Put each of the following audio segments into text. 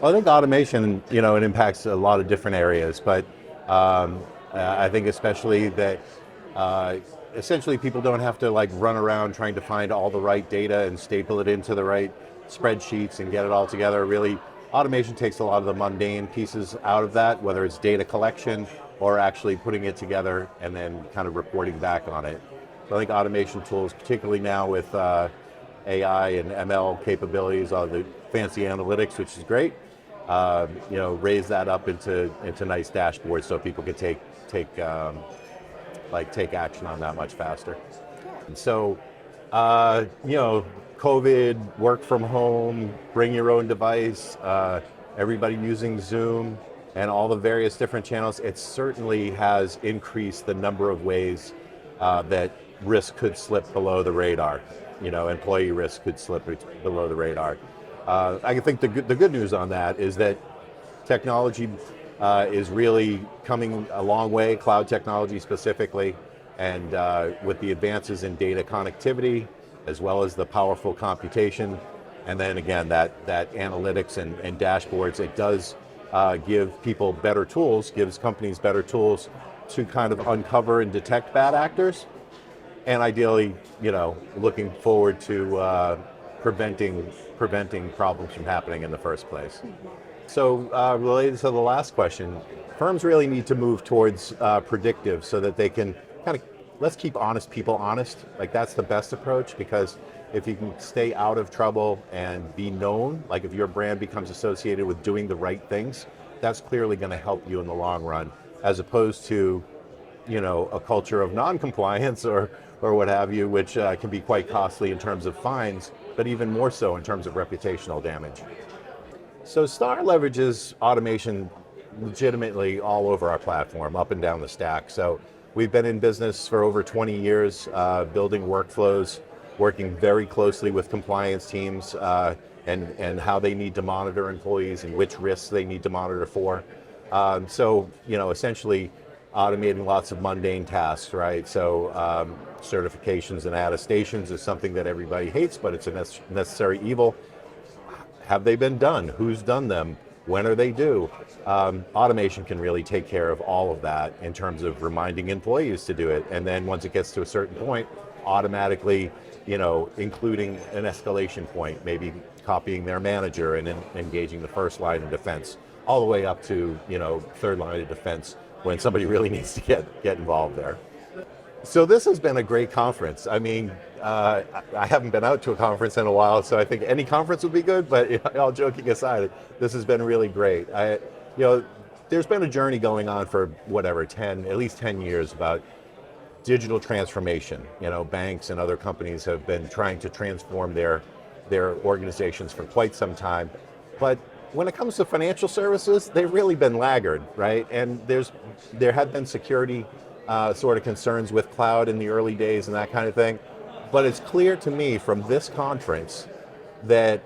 Well, I think automation, it impacts a lot of different areas, but I think especially that essentially people don't have to like run around trying to find all the right data and staple it into the right spreadsheets and get it all together. Really, automation takes a lot of the mundane pieces out of that, whether it's data collection or actually putting it together and then kind of reporting back on it. So I think automation tools, particularly now with AI and ML capabilities, all the fancy analytics, which is great. Raise that up into nice dashboards so people can take action on that much faster. And so, COVID, work from home, bring your own device, everybody using Zoom, and all the various different channels. It certainly has increased the number of ways that risk could slip below the radar. Employee risk could slip below the radar. I think the good news on that is that technology is really coming a long way, cloud technology specifically, and with the advances in data connectivity, as well as the powerful computation, and then again, that analytics and dashboards, it does give people better tools, gives companies better tools to kind of uncover and detect bad actors, and ideally, looking forward to preventing problems from happening in the first place. So related to the last question, firms really need to move towards predictive so that they can kind of, let's keep honest people honest. Like that's the best approach, because if you can stay out of trouble and be known, like if your brand becomes associated with doing the right things, that's clearly going to help you in the long run, as opposed to, a culture of non-compliance or what have you, which can be quite costly in terms of fines, but even more so in terms of reputational damage. So Star leverages automation legitimately all over our platform, up and down the stack. So we've been in business for over 20 years, building workflows, working very closely with compliance teams and how they need to monitor employees and which risks they need to monitor for. Essentially automating lots of mundane tasks, right? So certifications and attestations is something that everybody hates, but it's a necessary evil. Have they been done? Who's done them? When are they due? Automation can really take care of all of that in terms of reminding employees to do it. And then once it gets to a certain point, automatically, including an escalation point, maybe copying their manager and engaging the first line of defense, all the way up to, third line of defense when somebody really needs to get involved there. So this has been a great conference. I mean, I haven't been out to a conference in a while, so I think any conference would be good, but all joking aside, this has been really great. There's been a journey going on for at least 10 years about digital transformation. Banks and other companies have been trying to transform their organizations for quite some time. But when it comes to financial services, they've really been laggard, right? And there have been security sort of concerns with cloud in the early days and that kind of thing. But it's clear to me from this conference that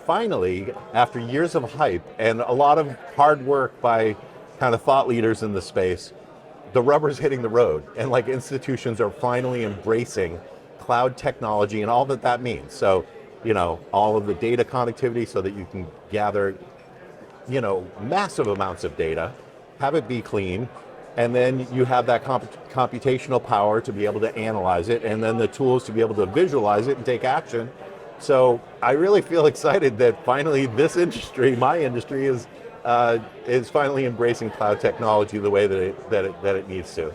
finally, after years of hype and a lot of hard work by kind of thought leaders in the space, the rubber's hitting the road, and like institutions are finally embracing cloud technology and all that means. So, all of the data connectivity so that you can gather, massive amounts of data, have it be clean, and then you have that computational power to be able to analyze it, and then the tools to be able to visualize it and take action. So I really feel excited that finally this industry, my industry, is finally embracing cloud technology the way that it needs to.